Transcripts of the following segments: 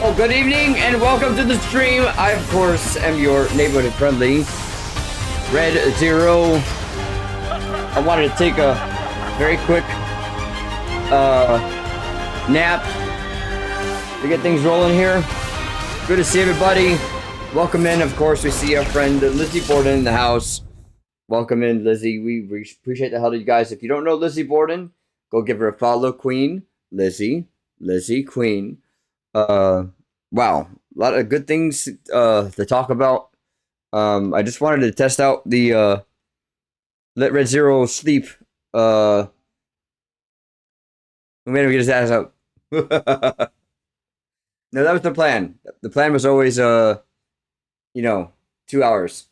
Well, good evening and welcome to the stream. I, of course, am your neighborhood friendly Red Zero. I wanted to take a very quick nap to get things rolling here. Good to see everybody. Welcome in. Of course, we see our friend Lizzie Borden in the house. Welcome in, Lizzie. We appreciate the hell of you guys. If you don't know Lizzie Borden, go give her a follow, Queen. Lizzie Queen. Wow, a lot of good things to talk about. I just wanted to test out the let Red Zero sleep. We made him get his ass up. No, that was the plan. The plan was always 2 hours.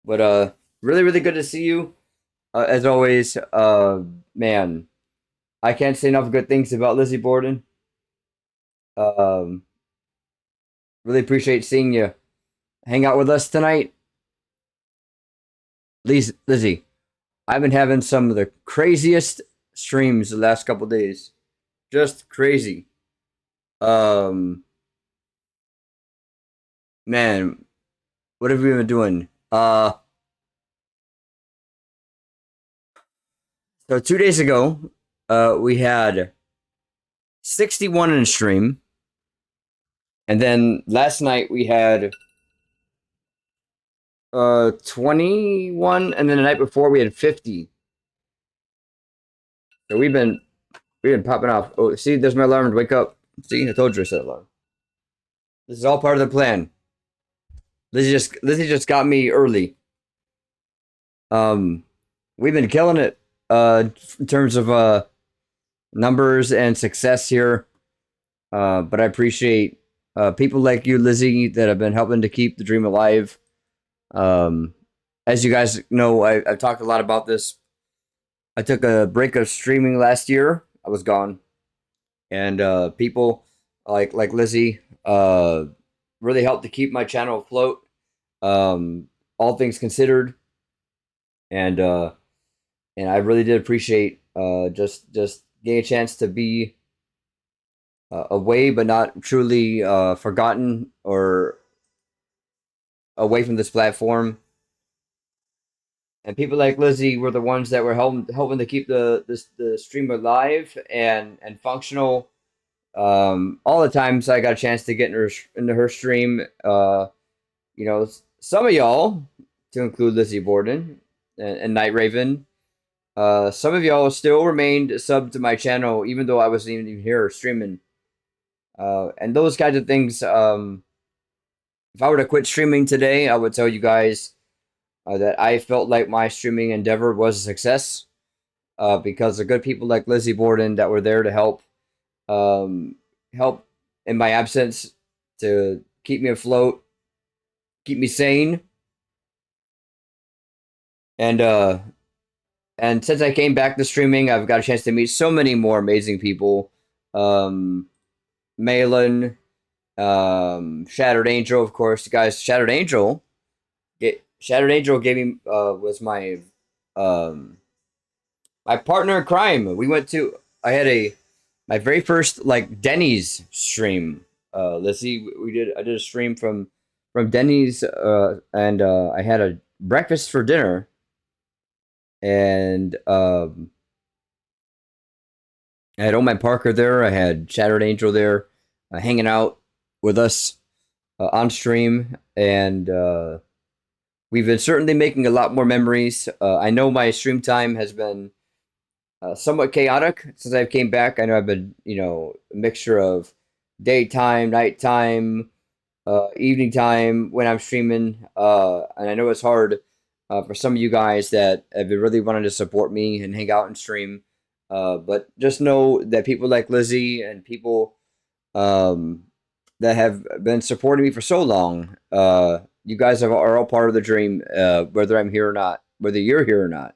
But really good to see you. As always, man, I can't say enough good things about Lizzie Borden. Really appreciate seeing you hang out with us tonight. Lizzie, I've been having some of the craziest streams the last couple days. Just crazy. Man, what have we been doing? So 2 days ago, we had 61 in a stream. And then last night we had 21, and then the night before we had 50. So we've been popping off. Oh, see, there's my alarm to wake up. See, I told you I set alarm. This is all part of the plan. Lizzie just got me early. We've been killing it in terms of numbers and success here. But I appreciate people like you, Lizzie, that have been helping to keep the dream alive. As you guys know, I've talked a lot about this. I took a break of streaming last year. I was gone. And people like Lizzie really helped to keep my channel afloat. All things considered. And I really did appreciate just getting a chance to be away, but not truly forgotten or away from this platform. And people like Lizzie were the ones that were helping to keep the stream alive and functional. All the times I got a chance to get into her stream, some of y'all, to include Lizzie Borden and Night Raven, some of y'all still remained subbed to my channel, even though I wasn't even here streaming. And those kinds of things, if I were to quit streaming today, I would tell you guys that I felt like my streaming endeavor was a success because of good people like Lizzie Borden that were there to help in my absence, to keep me afloat, keep me sane. And since I came back to streaming, I've got a chance to meet so many more amazing people. Malin, Shattered Angel, of course, guys. Shattered Angel gave me was my my partner in crime. I had my very first Denny's stream. Lizzie, I did a stream from Denny's, and I had a breakfast for dinner, and I had Oman Parker there. I had Shattered Angel there, hanging out with us on stream, and we've been certainly making a lot more memories. I know my stream time has been somewhat chaotic since I came back. I know I've been, a mixture of daytime, nighttime, evening time when I'm streaming, and I know it's hard for some of you guys that have been really wanting to support me and hang out and stream. But just know that people like Lizzie and people that have been supporting me for so long, you guys are all part of the dream, whether I'm here or not, whether you're here or not.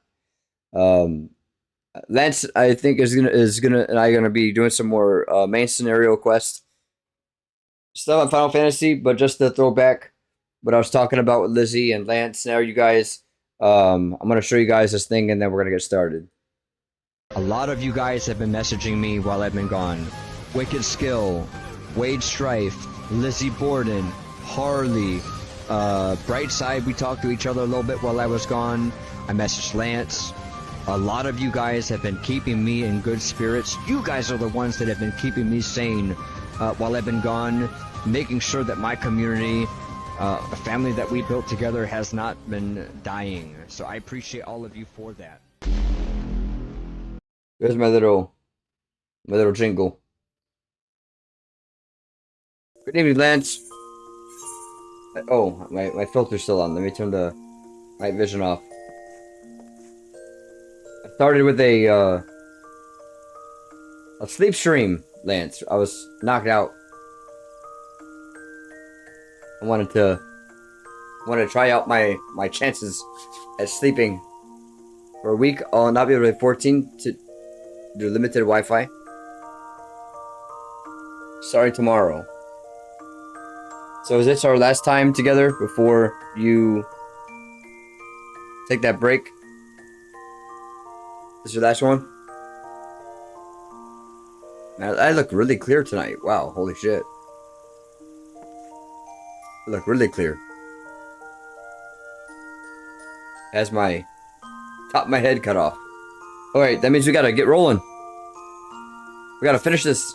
Lance, I think is gonna be doing some more main scenario quests stuff on Final Fantasy, but just to throw back what I was talking about with Lizzie and Lance. Now, you guys, I'm gonna show you guys this thing, and then we're gonna get started. A lot of you guys have been messaging me while I've been gone. Wicked skill. Wade Strife, Lizzie Borden, Harley, Brightside. We talked to each other a little bit while I was gone. I messaged Lance. A lot of you guys have been keeping me in good spirits. You guys are the ones that have been keeping me sane while I've been gone, making sure that my community, the family that we built together, has not been dying. So I appreciate all of you for that. There's my little jingle. Good evening, Lance. Oh, my filter's still on. Let me turn the night vision off. I started with a sleep stream, Lance. I was knocked out. I wanted to try out my chances at sleeping for a week. I'll not be able to 14 to do limited Wi-Fi. Starting tomorrow. So is this our last time together before you take that break? This is your last one? Man, I look really clear tonight. Wow, holy shit. I look really clear. Has my top of my head cut off. Alright, that means we gotta get rolling. We gotta finish this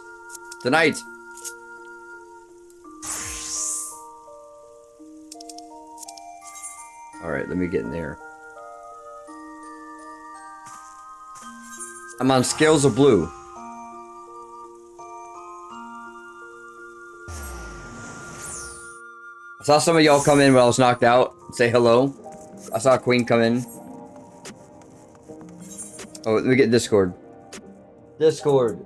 tonight. Alright, let me get in there. I'm on scales of blue. I saw some of y'all come in when I was knocked out. Say hello. I saw Queen come in. Oh, let me get Discord. Discord.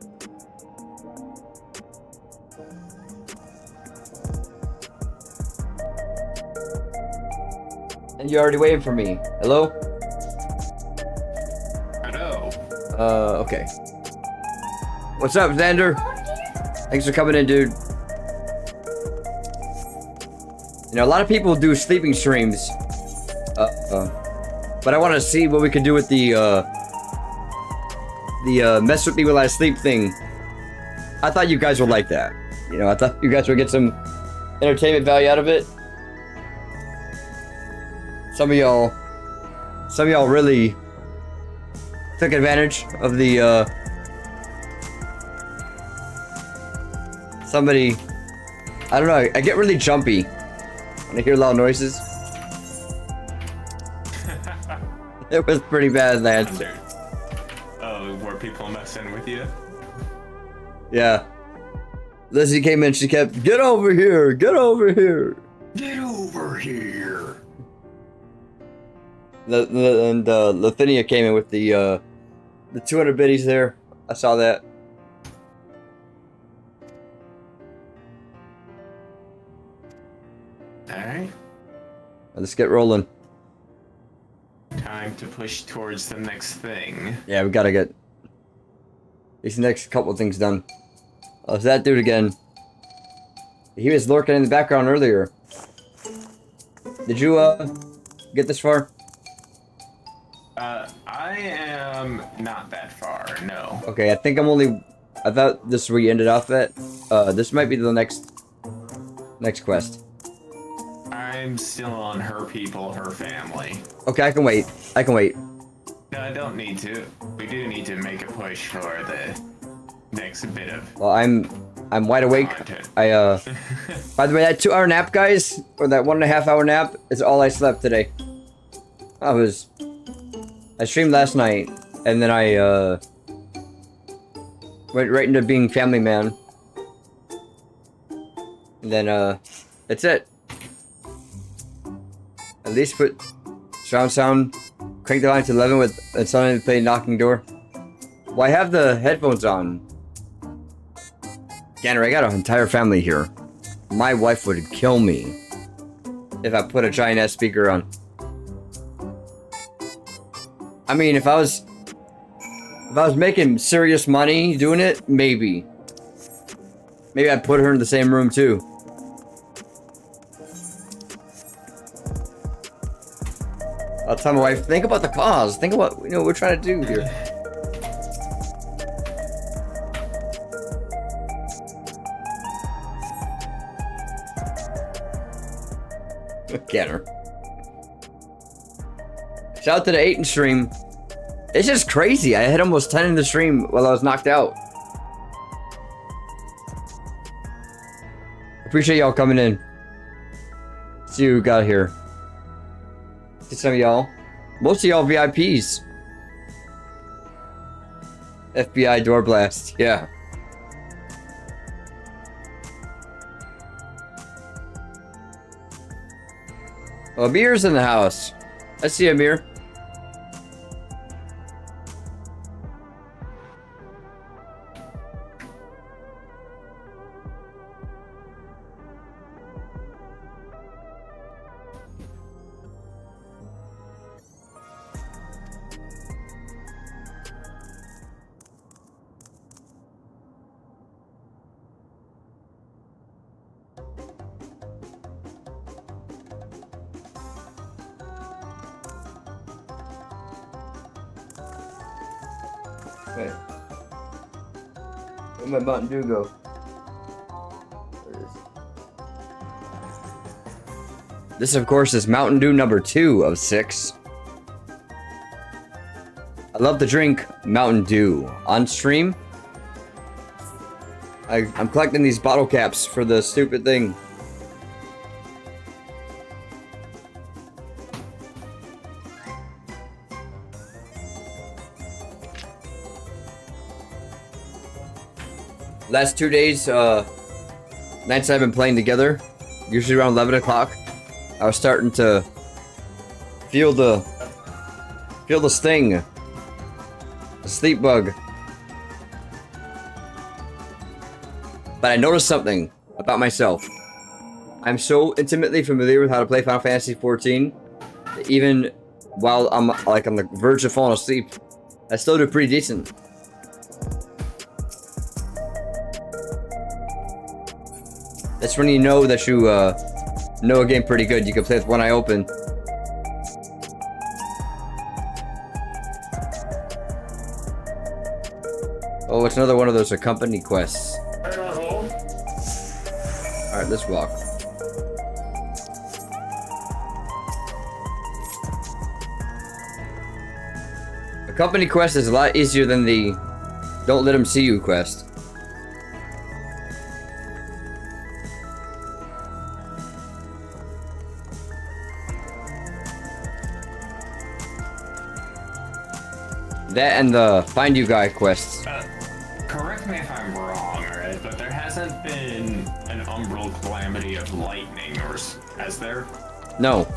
And you're already waiting for me. Hello? Hello. Okay. What's up, Xander? Thanks for coming in, dude. You know, a lot of people do sleeping streams. But I want to see what we can do with the mess with me while I sleep thing. I thought you guys would like that. You know, I thought you guys would get some entertainment value out of it. Some of y'all really took advantage of the, somebody, I don't know, I get really jumpy when I hear loud noises. It was pretty bad, Lance. Oh, were people messing with you? Yeah. Lizzie came in, she kept, get over here, get over here. Get over here. And Lithuania came in with the 200 biddies there. I saw that. Alright. Let's get rolling. Time to push towards the next thing. Yeah, we gotta get these next couple things done. Oh, it's that dude again. He was lurking in the background earlier. Did you get this far? I am not that far, no. Okay, I think I thought this is where you ended off at. This might be the next quest. I'm still on her people, her family. Okay, I can wait. No, I don't need to. We do need to make a push for the next bit of Well, I'm wide awake. content. By the way, that 2-hour nap, guys, or that 1.5 hour nap is all I slept today. I streamed last night, and then I went right into being family man. And then that's it. At least put surround sound, crank the volume to 11 with and suddenly play knocking door. Well, I have the headphones on. Ganner, I got an entire family here. My wife would kill me if I put a giant ass speaker on. I mean, if I was making serious money doing it, maybe I'd put her in the same room too. I'll tell my wife, think about the cause. Think about what we're trying to do here. Canner. Shout out to the 8 in stream. It's just crazy. I hit almost 10 in the stream while I was knocked out. Appreciate y'all coming in. See who got here. See some of y'all. Most of y'all VIPs. FBI door blast. Yeah. Oh, Amir's in the house. I see Amir. Wait. Where'd my Mountain Dew go? There it is. This, of course, is Mountain Dew number 2 of 6. I love to drink Mountain Dew. On stream, I'm collecting these bottle caps for the stupid thing. Last 2 days, nights I've been playing together, usually around 11 o'clock, I was starting to feel the sting, the sleep bug. But I noticed something about myself. I'm so intimately familiar with how to play Final Fantasy XIV, that even while I'm like on the verge of falling asleep, I still do pretty decent. That's when you know that you know a game pretty good. You can play with one eye open. Oh, it's another one of those accompany quests. Alright, let's walk. Accompany quest is a lot easier than the don't let them see you quest. That and the find you guy quests. Correct me if I'm wrong, alright, but there hasn't been an umbral calamity of lightning, or has there? No.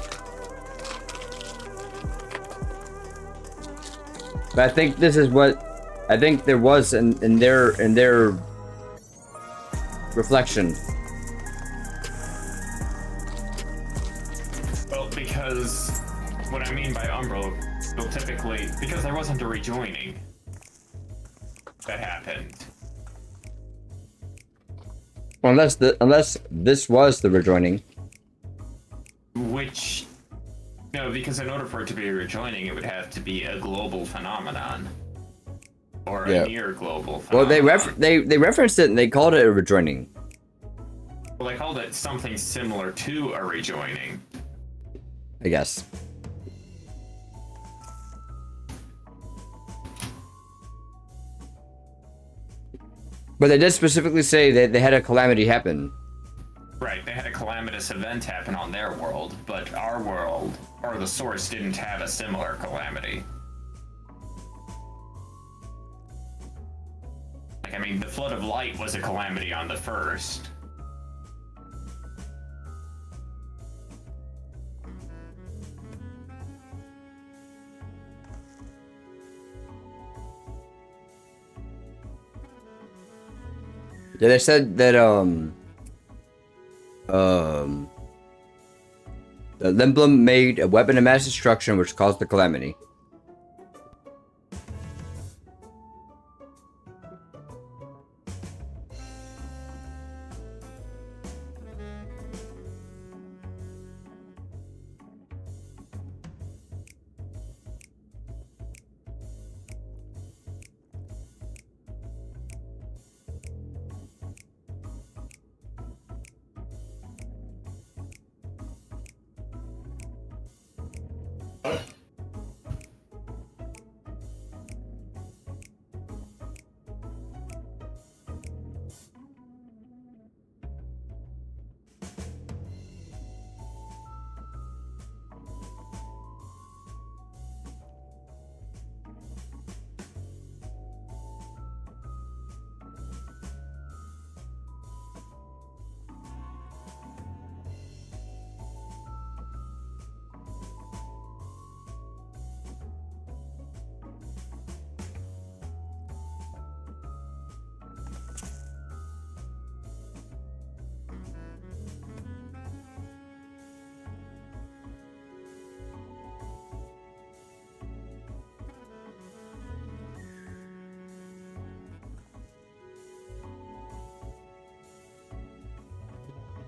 But I think this is what I think there was in their reflection. Well, because what I mean by umbral, well, typically, because there wasn't a rejoining that happened. Unless this was the rejoining. Which, no, because in order for it to be a rejoining, it would have to be a global phenomenon. Or a near global phenomenon. Well, they referenced it and they called it a rejoining. Well, they called it something similar to a rejoining. I guess. But they did specifically say that they had a calamity happen. Right, they had a calamitous event happen on their world, but our world, or the source, didn't have a similar calamity. Like, I mean, the Flood of Light was a calamity on the first. Yeah, they said that the Limblum made a weapon of mass destruction which caused the calamity.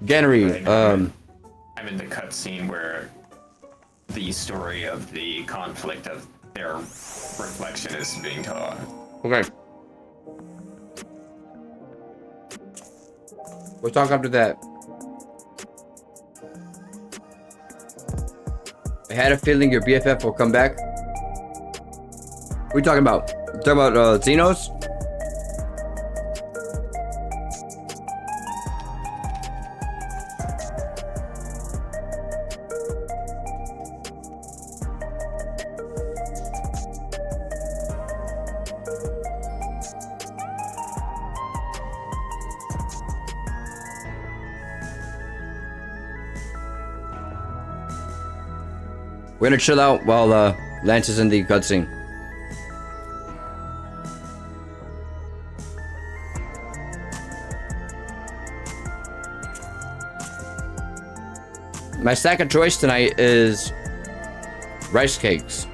Genry, I'm in the cutscene where the story of the conflict of their reflection is being taught. okay. We'll talk after that. I had a feeling your BFF will come back. What are you talking about? You talking about Xenos? We're gonna chill out while Lance is in the cutscene. My second choice tonight is rice cakes.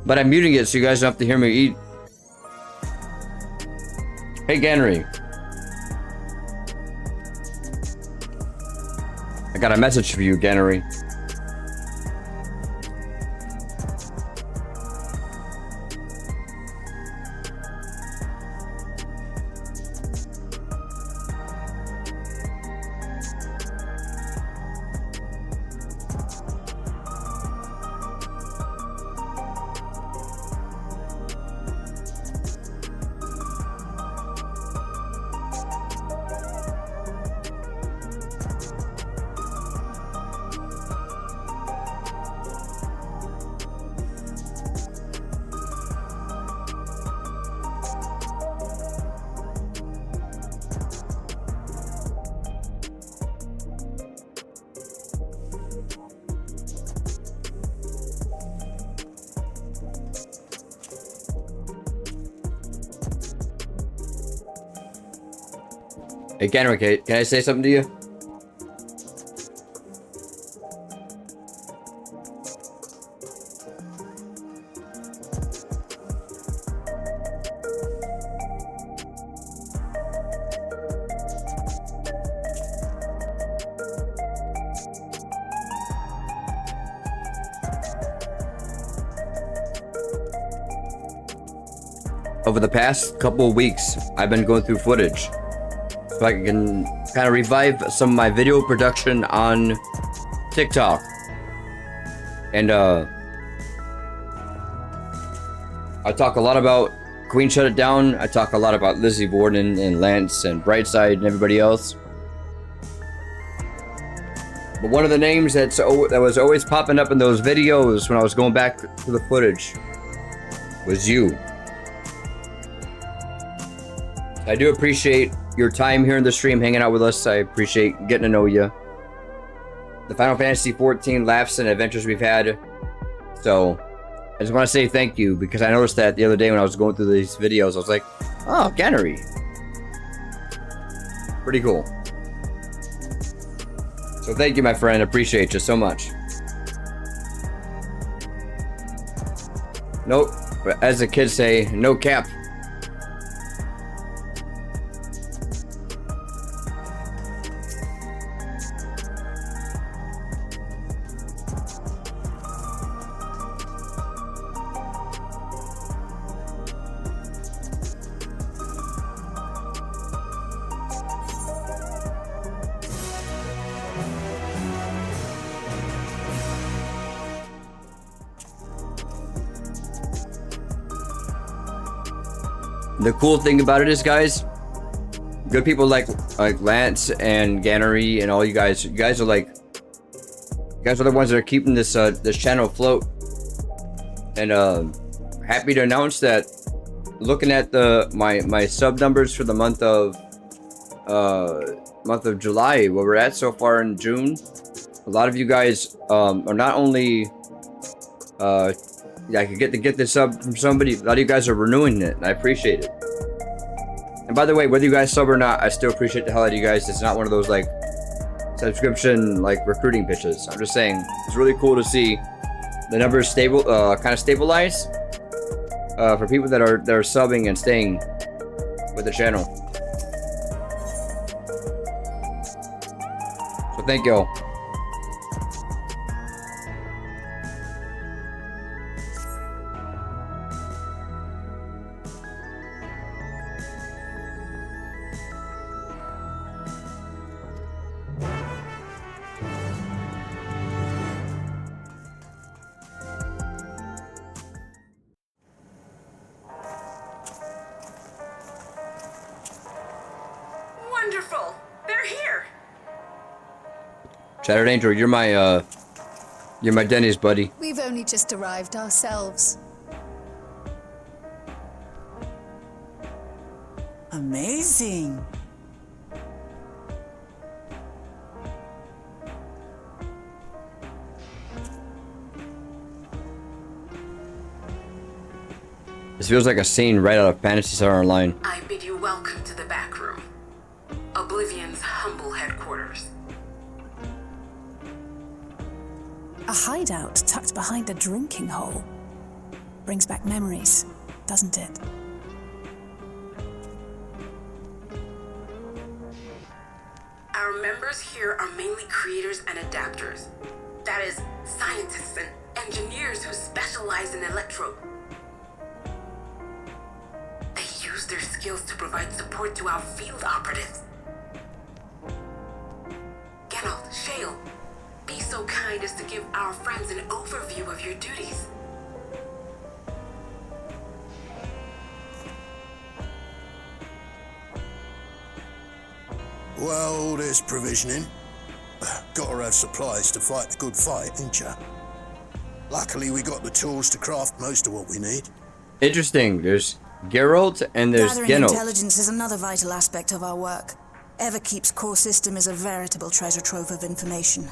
But I'm muting it so you guys don't have to hear me eat. Hey, Genry. I got a message for you, Genry. Hey, Genry, can I say something to you? Over the past couple of weeks, I've been going through footage so I can kind of revive some of my video production on TikTok. And I talk a lot about Queen Shut It Down. I talk a lot about Lizzie Borden and Lance and Brightside and everybody else. But one of the names that was always popping up in those videos when I was going back to the footage was you. I do appreciate your time here in the stream, hanging out with us. I appreciate getting to know you. The Final Fantasy XIV laughs and adventures we've had. So, I just want to say thank you, because I noticed that the other day when I was going through these videos, I was like, oh, Genry. Pretty cool. So thank you, my friend. Appreciate you so much. Nope. But as the kids say, no cap. the cool thing about it is, guys, good people like Lance and Gannery and all you guys. You guys are like, you guys are the ones that are keeping this this channel afloat. And happy to announce that, looking at my sub numbers for the month of July, where we're at so far in June, a lot of you guys are not only I could get this sub from somebody. A lot of you guys are renewing it, and I appreciate it. And by the way, whether you guys sub or not, I still appreciate the hell out of you guys. It's not one of those like subscription like recruiting pitches. I'm just saying it's really cool to see the numbers stable, kind of stabilize for people that are subbing and staying with the channel. So thank y'all. Wonderful! They're here! Shattered Angel, you're my Denny's buddy. We've only just arrived ourselves. Amazing. This feels like a scene right out of Fantasy Star Online. I bid you welcome to the back room. Oblivion's humble headquarters. A hideout tucked behind a drinking hole. Brings back memories, doesn't it? Our members here are mainly creators and adapters. That is, scientists and engineers who specialize in electro. They use their skills to provide support to our field operatives. Geralt, Shale, be so kind as to give our friends an overview of your duties. Well, there's provisioning. Gotta have supplies to fight the good fight, ain't ya? Luckily, we got the tools to craft most of what we need. Interesting. There's Geralt and there's Gathering Geralt. intelligence is another vital aspect of our work. Everkeep's core system is a veritable treasure trove of information.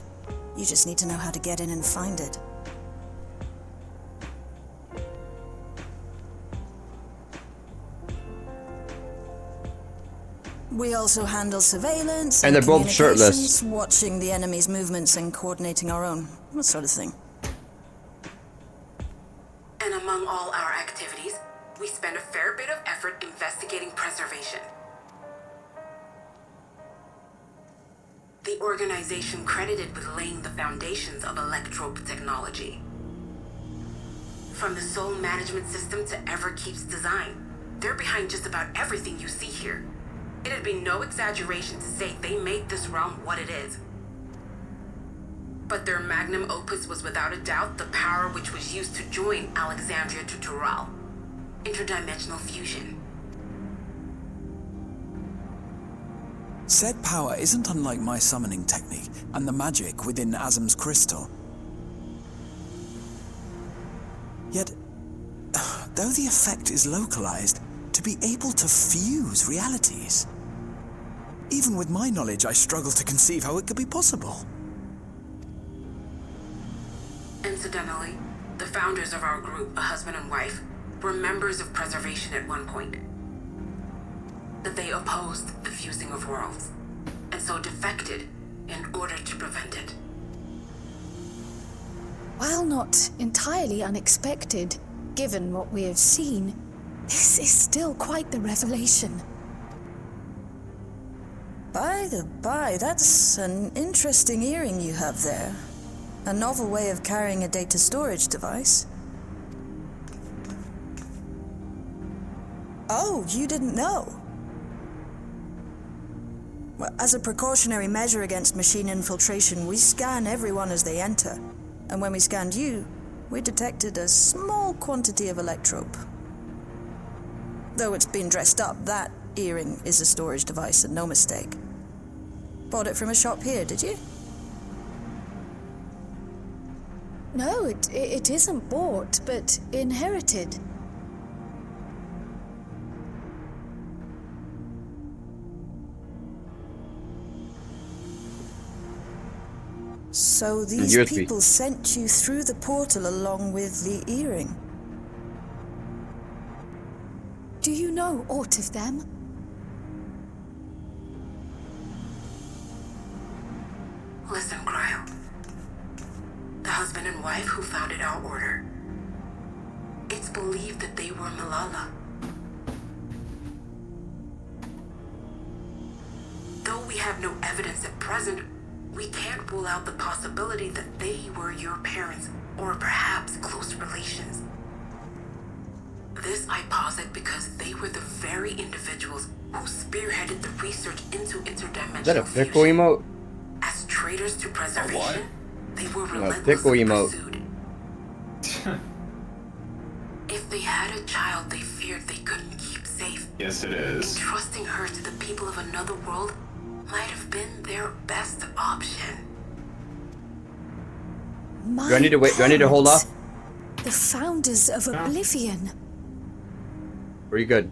You just need to know how to get in and find it. We also handle surveillance And they're both shirtless. communications, watching the enemy's movements and coordinating our own, that sort of thing. And among all our activities, we spend a fair bit of effort investigating preservation. The organization credited with laying the foundations of electrope technology. From the soul management system to Everkeep's design, they're behind just about everything you see here. It'd be no exaggeration to say they made this realm what it is. But their magnum opus was without a doubt the power which was used to join Alexandria to Tural. Interdimensional fusion. Said power isn't unlike my summoning technique and the magic within Azam's crystal. Yet, though the effect is localized, to be able to fuse realities. Even with my knowledge, I struggle to conceive how it could be possible. Incidentally, the founders of our group, a husband and wife, were members of preservation at one point. That they opposed the fusing of worlds, and so defected in order to prevent it. While not entirely unexpected, given what we have seen, this is still quite the revelation. By the by, that's an interesting earring you have there. A novel way of carrying a data storage device. Oh, you didn't know? Well, as a precautionary measure against machine infiltration, we scan everyone as they enter. And when we scanned you, we detected a small quantity of electrope. Though it's been dressed up, that earring is a storage device and no mistake. Bought it from a shop here, did you? No, it isn't bought, but inherited. So these USB. people sent you through the portal along with the earring? Do you know aught of them? Listen, Cryo. The husband and wife who founded our order. It's believed that they were Malala. Though we have no evidence at present, we can't rule out the possibility that they were your parents, or perhaps close relations. This I posit because they were the very individuals who spearheaded the research into interdimensional Is that a pickle fusion. emote? As traitors to preservation, they were pickle relentlessly emote. pursued. If they had a child they feared they couldn't keep safe, Yes, it is. entrusting her to the people of another world might have been their best option. My Do I need to wait? Do I need to hold parents, off? The founders of Oblivion. Or are you good?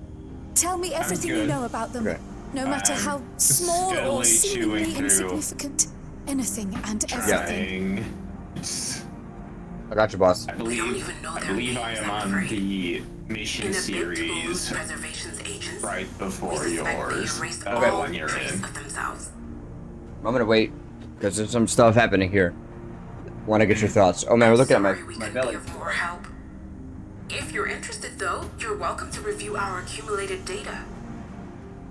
Tell me everything you good. know about them, Okay. no matter I'm how small or steadily chewing seemingly through. insignificant. Anything and everything. Trying. It's- I got you, boss. I We don't believe even know I their believe I names, am I'm on afraid. the mission In a bid to lose series preservation's agents, right we before suspect they yours. erased That's the all one you're trace in. of themselves. I'm gonna wait because there's some stuff happening here. Want to get your thoughts? Oh man, we're looking at Sorry we my couldn't belly. be of more help. If you're interested, though, you're welcome to review our accumulated data.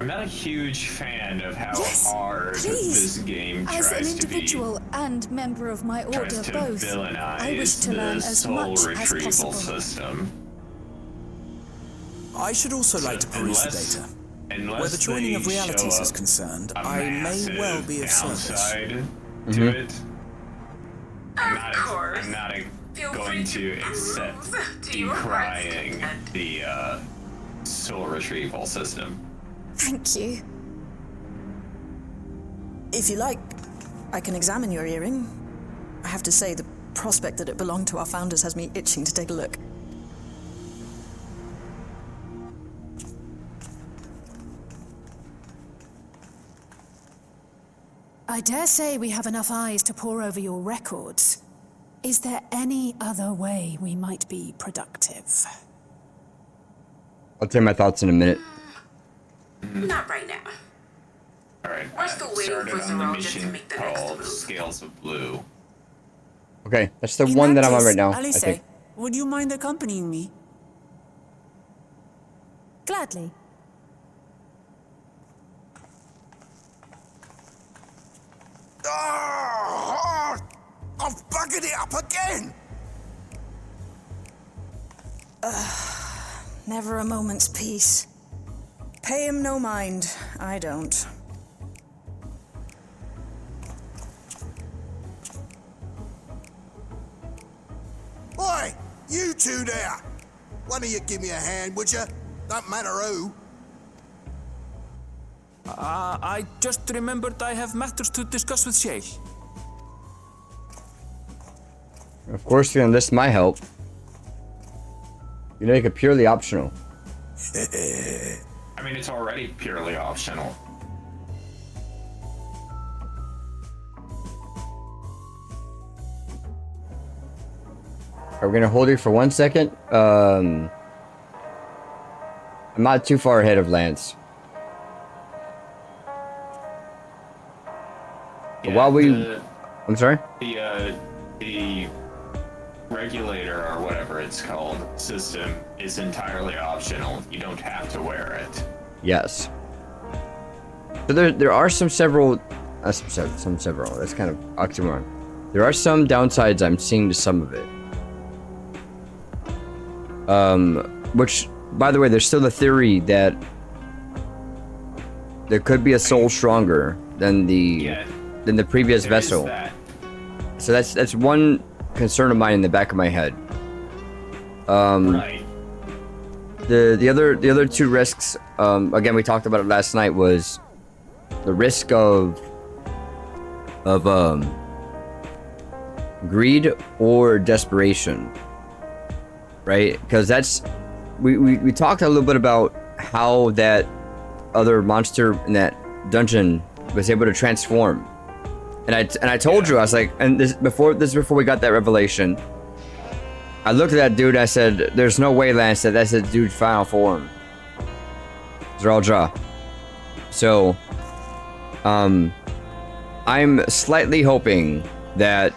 I'm not a huge fan of how Yes, hard please. this game As an tries to be. individual and member of my order Tries to both, I wish villainize to learn the as soul much as retrieval possible. system. I should also like to peruse the Unless- data. Unless Where the joining they of realities show is up concerned, a I may massive well be of service. downside Mhm. to it. I'm Of course. I'm not Feel going free to to accept peruse to your heart's decrying content. the soul retrieval system. Thank you. If you like, I can examine your earring. I have to say, the prospect that it belonged to our founders has me itching to take a look. I dare say we have enough eyes to pore over your records. Is there any other way we might be productive? I'll tell you my thoughts in a minute. Not right now. Alright, We're still waiting started for on the Zoral just to mission make the next called move. Scales of Blue. Okay, that's the In one that I'm on case, right now. I Alice, think. would you mind accompanying me? Gladly. Ah, I've buggered it up again! Never a moment's peace. Pay him no mind. I don't. Oi, you two there! One of you give me a hand, would you? Don't matter who. I just remembered I have matters to discuss with Shay. Of course, you're gonna enlist my help. You make it purely optional. I mean, it's already purely optional. Are we gonna hold you for 1 second? I'm not too far ahead of Lance. But while we, I'm sorry. The regulator or whatever it's called system is entirely optional. You don't have to wear it. Yes. So there are several. That's kind of oxymoron. There are some downsides I'm seeing to some of it. Which, by the way, there's still the theory that there could be a soul stronger than the previous There is vessel. that. So that's one concern of mine in the back of my head. Right. the other two risks, again, we talked about it last night, was the risk of greed or desperation, right? Because that's we talked a little bit about how that other monster in that dungeon was able to transform, and I told you, I was like, and this before we got that revelation, I looked at that dude, I said, there's no way, Lance, that's a dude's final form. They're all jaw. So I'm slightly hoping that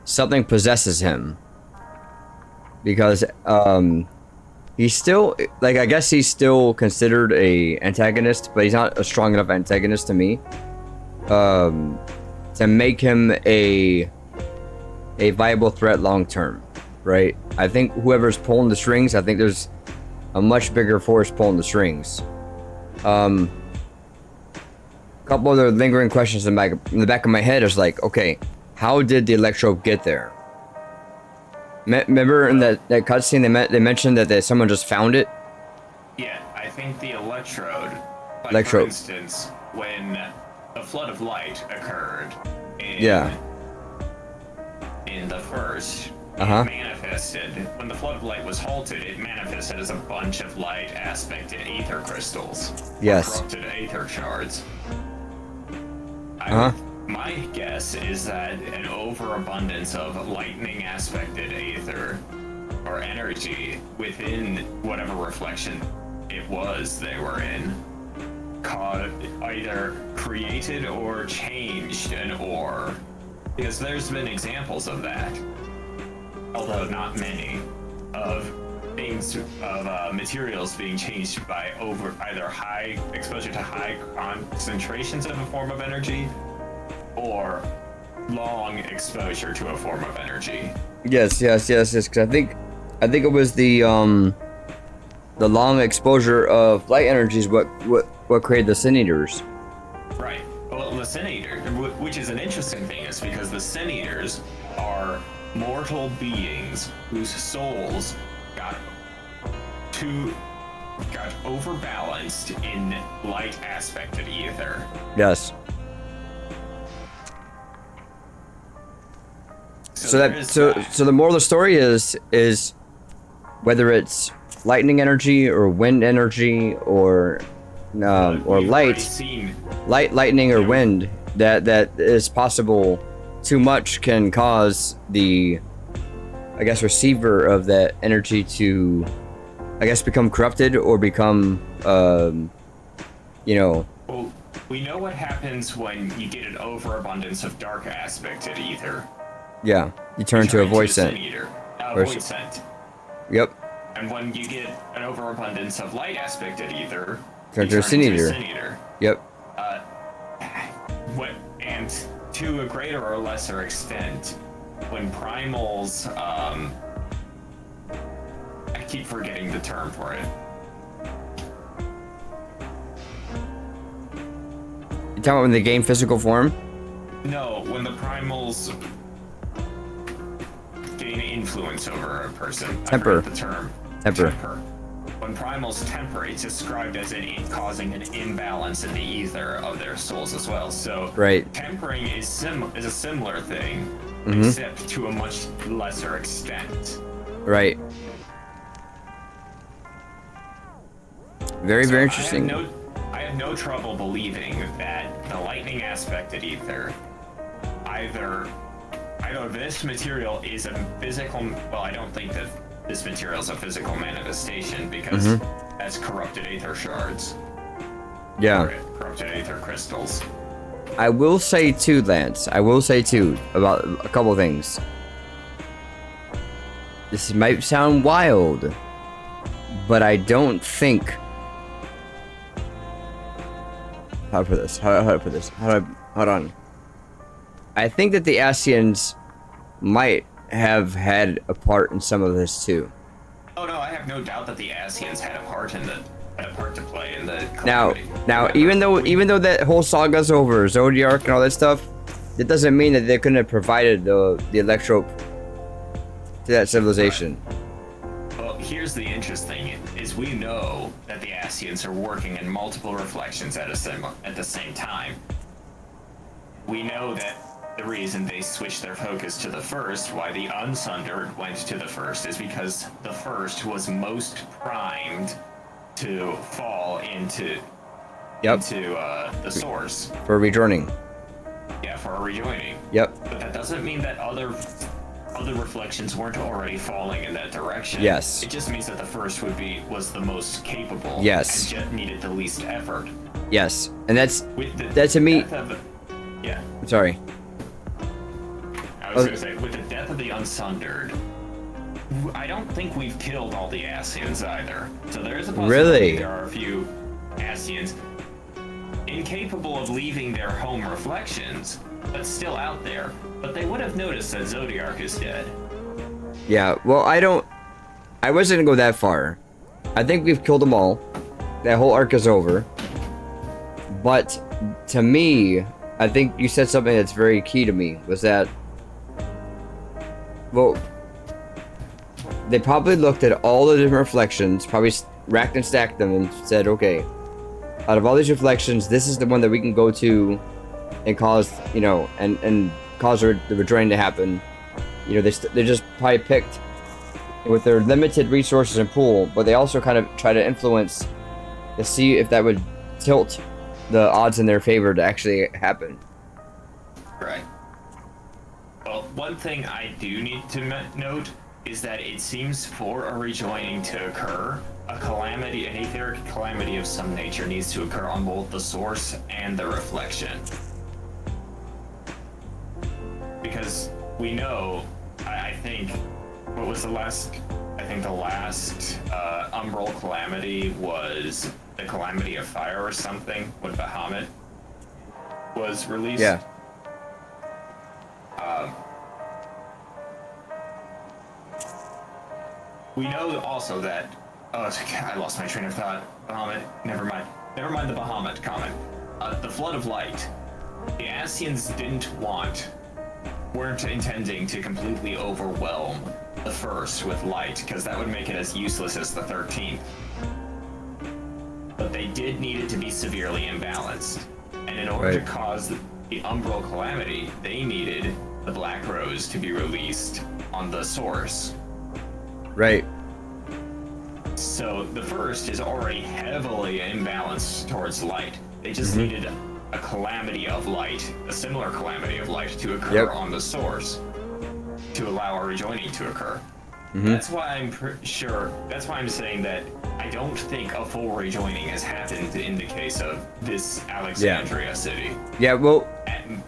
something possesses him, because he's still, like, I guess he's still considered a antagonist, but he's not a strong enough antagonist to me to make him a viable threat long term, right? I think whoever's pulling the strings, I think there's a much bigger force pulling the strings. Couple other lingering questions in the back of my head is like, okay, how did the electrope get there? Remember in that cutscene they mentioned that someone just found it? Yeah, I think the electrode, like for instance, when the flood of light occurred in the first, it manifested, when the flood of light was halted, it manifested as a bunch of light aspected aether crystals. Yes. Corrupted aether shards. My guess is that an overabundance of lightning aspected aether or energy within whatever reflection it was they were in either created or changed an ore, because there's been examples of that, although not many, of things, of materials being changed by either high exposure to high concentrations of a form of energy or long exposure to a form of energy. Yes. Because I think it was the long exposure of light energy is what created the Sin Eaters. Right. Well, the Sin Eater, which is an interesting thing, is because the Sin Eaters are mortal beings whose souls got overbalanced in light aspected ether. Yes. So the moral of the story is whether it's lightning energy or wind energy or lightning or wind that is possible. Too much can cause the, I guess, receiver of that energy to, I guess, become corrupted or become Well, we know what happens when you get an overabundance of dark aspected ether. Yeah, you turn to a void scent. Void scent. Yep. And when you get an overabundance of light aspected ether, turn to a Sin Eater. Yep. And to a greater or lesser extent, when primals, I keep forgetting the term for it. You talking about when they gain physical form? No, when the primals gain influence over a person. Temper. I forget the term. Temper. When primals temper, it's described as causing an imbalance in the ether of their souls as well. So tempering is a similar thing, except to a much lesser extent. Right. Very interesting. I have no trouble believing that the lightning aspected ether, either this material is a physical, well, I don't think that this material is a physical manifestation, because that's corrupted aether shards. Yeah. Corrupted aether crystals. I will say too, Lance, about a couple things. This might sound wild, but I don't think... How do I put this? Hold on. I think that the Asians might have had a part in some of this too. Oh no, I have no doubt that the Asians had a part to play in the calamity. Now, even though that whole saga's over, Zodiac and all that stuff, it doesn't mean that they couldn't have provided the electrope to that civilization. Right. Well, here's the interesting is we know that the Ascians are working in multiple reflections at the same time. We know that the reason they switched their focus to the first, why the Unsundered went to the first, is because the first was most primed to fall into the source. For rejoining. Yeah, for a rejoining. Yep. But that doesn't mean that other reflections weren't already falling in that direction. Yes. It just means that the first was the most capable. Yes. And just needed the least effort. Yes. And that's to me. Yeah. I'm sorry. I was gonna say, with the death of the Unsundered, I don't think we've killed all the Ascians either. So there is a possibility there are a few Ascians incapable of leaving their home reflections, but still out there. But they would have noticed that Zodiac is dead. Yeah, well, I wasn't gonna go that far. I think we've killed them all. That whole arc is over. But to me, I think you said something that's very key to me, was that, well, they probably looked at all the different reflections, probably racked and stacked them and said, okay, out of all these reflections, this is the one that we can go to and cause, and cause the rejoining to happen. They just probably picked with their limited resources and pool, but they also kind of try to influence to see if that would tilt the odds in their favor to actually happen. Right. Well, one thing I do need to note is that it seems for a rejoining to occur, an etheric calamity of some nature needs to occur on both the source and the reflection. Because we know, I think, what was the last Umbral calamity was the Calamity of Fire or something, when Bahamut was released. Yeah. We know also that, I lost my train of thought. Bahamut, never mind the Bahamut comment. The Flood of Light. The Ascians weren't intending to completely overwhelm the first with light, because that would make it as useless as the 13th. But they did need it to be severely imbalanced. And in order to cause the Umbral calamity, they needed the Black Rose to be released on the source. Right. So the first is already heavily imbalanced towards light. They just needed a calamity of light, a similar calamity of light to occur on the source to allow a rejoining to occur. That's why that's why I'm saying that I don't think a full rejoining has happened in the case of this Alexandria city. Yeah, well,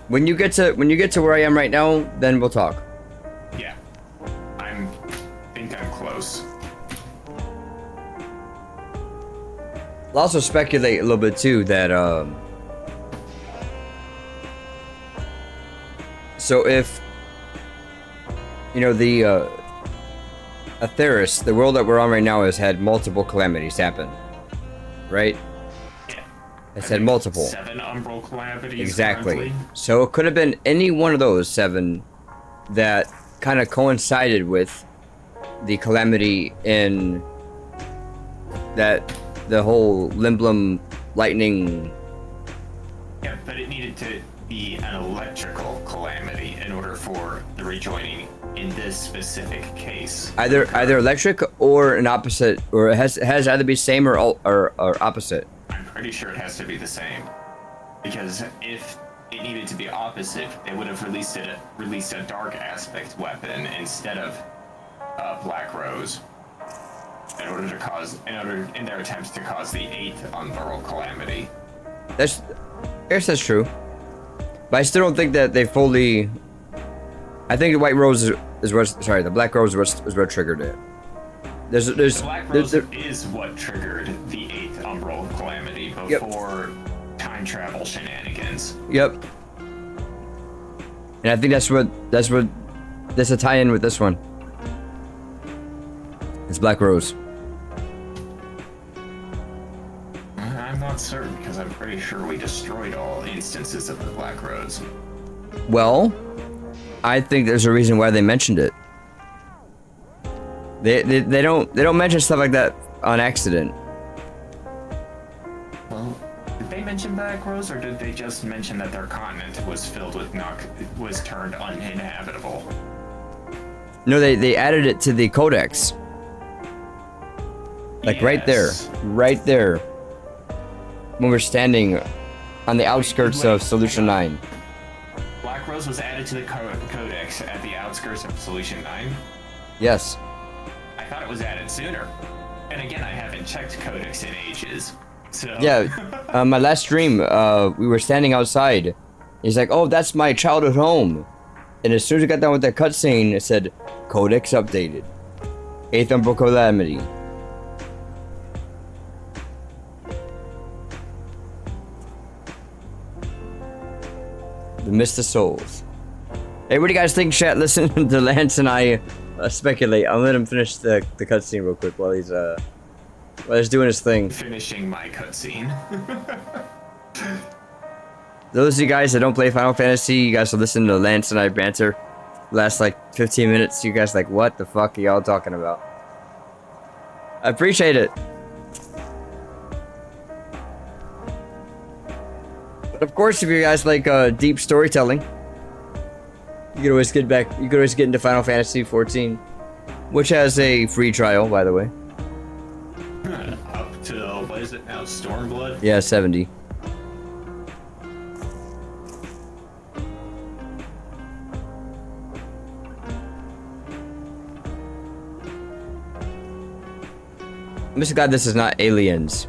when you get to where I am right now, then we'll talk. Yeah. I think I'm close. I'll also speculate a little bit too that so if the Atheris, the world that we're on right now, has had multiple calamities happen, right? Yeah. It's had multiple. 7 Umbral calamities. Exactly. Currently. So it could have been any one of those 7 that kind of coincided with the calamity in that the whole Limblum lightning. Yeah, but it needed to be an electrical calamity in order for the rejoining in this specific case. Either electric or an opposite, or it has either be same or opposite. I'm pretty sure it has to be the same, because if it needed to be opposite, they would have released a dark aspect weapon instead of Black Rose in their attempts to cause the 8th Umbral calamity. I guess that's true, but I still don't think that they fully. I think the White Rose the Black Rose is what triggered it. The Black Rose is what triggered the 8th Umbral calamity before time travel shenanigans. Yep. And I think that's a tie-in with this one. It's Black Rose. I'm not certain, because I'm pretty sure we destroyed all instances of the Black Rose. Well, I think there's a reason why they mentioned it. They don't mention stuff like that on accident. Well, did they mention Black Rose, or did they just mention that their continent was filled with was turned uninhabitable? No, they added it to the codex. Like right there. When we're standing on the outskirts of Solution 9. Black Rose was added to the codex at the outskirts of Solution 9? Yes. I thought it was added sooner. And again, I haven't checked codex in ages. So Yeah, my last stream, we were standing outside. He's like, oh, that's my childhood home. And as soon as I got done with that cutscene, it said, Codex updated. 8th Umbral Calamity. The Mist of Souls. Hey, what do you guys think, chat? Listen to Lance and I speculate. I'll let him finish the cutscene real quick while he's doing his thing. finishing my cutscene. Those of you guys that don't play Final Fantasy, you guys will listen to Lance and I banter. Last like 15 minutes, you guys like, what the fuck are y'all talking about? I appreciate it. But of course, if you guys like deep storytelling, you can always get into Final Fantasy 14, which has a free trial, by the way. Up to, what is it now, Stormblood? Yeah, 70. I'm just glad this is not Aliens.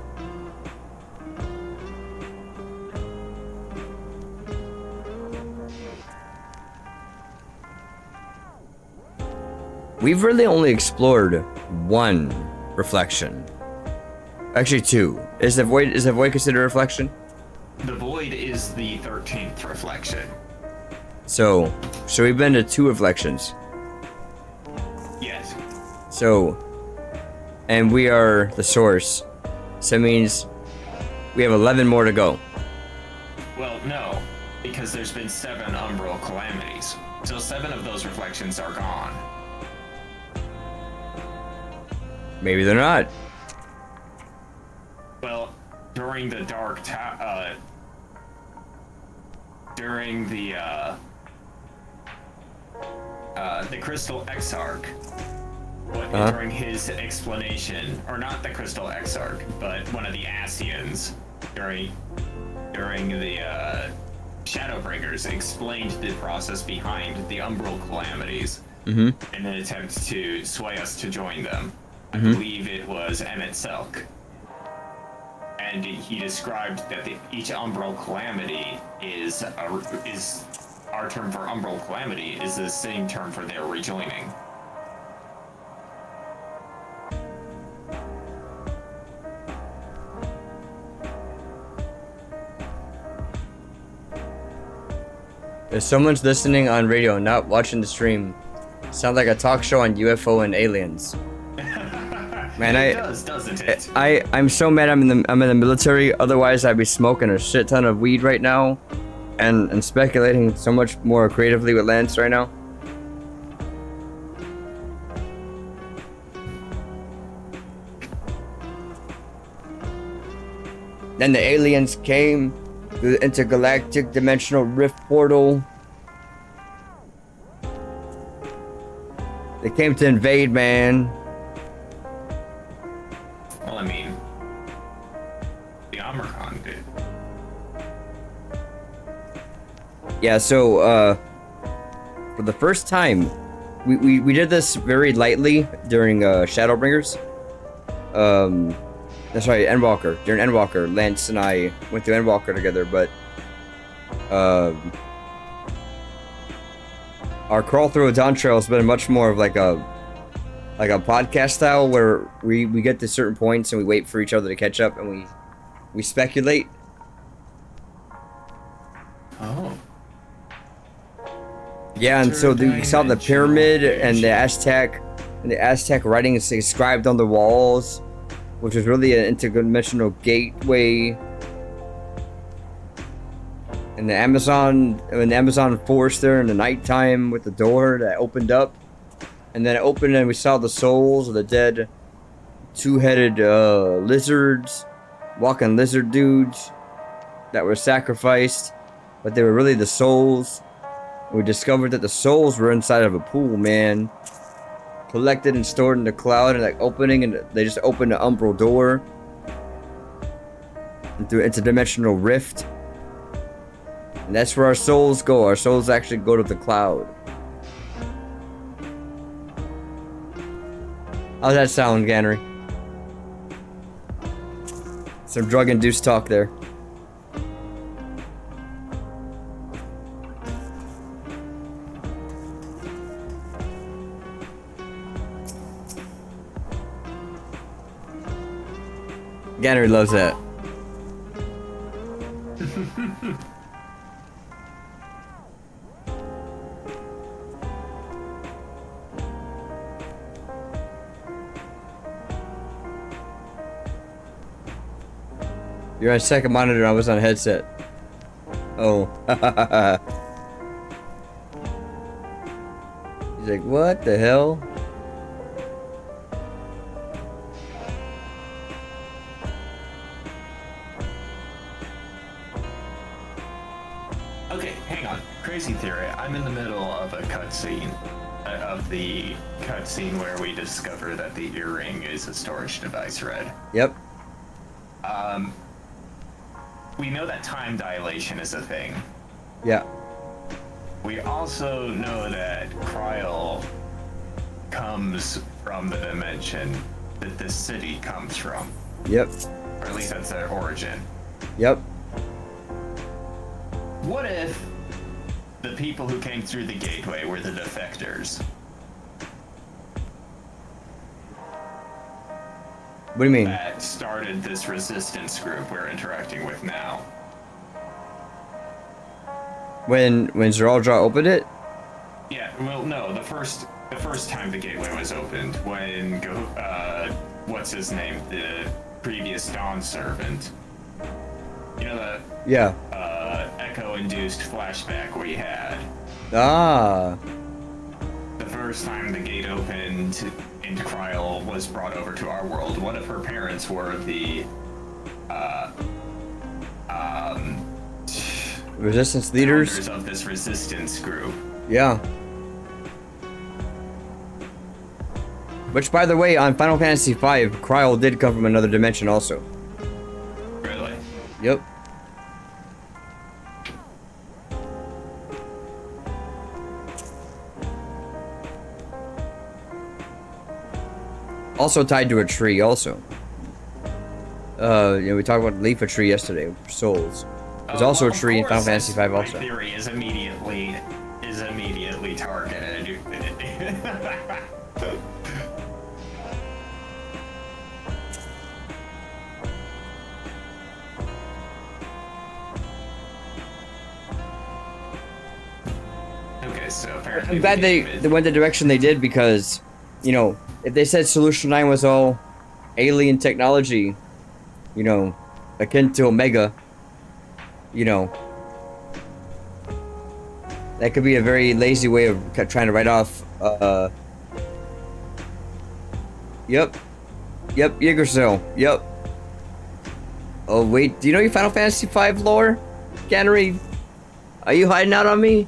We've really only explored one reflection. Actually, two. Is the void considered a reflection? The Void is the 13th reflection. So we've been to two reflections. Yes. So, and we are the source. So it means we have 11 more to go. Well, no, because there's been 7 Umbral Calamities. So 7 of those reflections are gone. Maybe they're not. Well, during the Crystal Exarch, during his explanation, or not the Crystal Exarch, but one of the Asians during the Shadowbringers explained the process behind the Umbral Calamities in an attempt to sway us to join them. I believe it was Emmett Selk. And he described that each Umbral Calamity is our term for Umbral Calamity is the same term for their rejoining. If someone's listening on radio and not watching the stream, sounds like a talk show on UFO and aliens. Man, It does, doesn't it? I'm so mad I'm in the military. Otherwise, I'd be smoking a shit ton of weed right now, and speculating so much more creatively with Lance right now. Then the aliens came through the intergalactic dimensional rift portal. They came to invade, man. Well, I mean, the Omicron did. Yeah, so for the first time, we did this very lightly during Shadowbringers. That's right, Endwalker. During Endwalker, Lance and I went through Endwalker together, but our crawl through Dawntrail has been much more of like a podcast style where we get to certain points and we wait for each other to catch up and we speculate. Oh. Yeah, and so we saw the pyramid and the Aztec writings inscribed on the walls, which was really an interdimensional gateway. And the Amazon forest there in the nighttime with the door that opened up. And then it opened and we saw the souls of the dead two-headed lizards, walking lizard dudes that were sacrificed, but they were really the souls. We discovered that the souls were inside of a pool, man. Collected and stored in the cloud, and like opening, and they just opened the umbral door into an interdimensional rift. And that's where our souls go. Our souls actually go to the cloud. How's that sound, Gannery? Some drug-induced talk there. Gannery loves that. You're on second monitor, I was on headset. Oh. He's like, what the hell? Okay, hang on. Crazy theory. I'm in the middle of a cutscene. Of the cutscene where we discover that the earring is a storage device, Red. Yep. We know that time dilation is a thing. Yeah. We also know that Kryl comes from the dimension that this city comes from. Yep. Or at least that's their origin. Yep. What if the people who came through the gateway were the defectors? What do you mean? That started this resistance group we're interacting with now. When Zeraldra opened it? Yeah, well, no, the first time the gateway was opened, when what's his name, the previous Dawn servant, you know, the Yeah. echo-induced flashback we had. Ah. The first time the gate opened into Kryl was brought over to our world. One of her parents were the Resistance leaders? founders of this resistance group. Yeah. Which, by the way, on Final Fantasy V, Kryl did come from another dimension also. Really? Yep. Also tied to a tree, also. We talked about Leaf a tree yesterday, souls. There's also a tree in Final Fantasy V also. My theory is immediately targeted. Okay, so apparently I'm glad they went the direction they did because, you know, if they said Solution 9 was all alien technology, you know, akin to Omega, you know, that could be a very lazy way of trying to write off, Yep, Yggdrasil, yep. Oh, wait, do you know your Final Fantasy V lore, Gannery? Are you hiding out on me?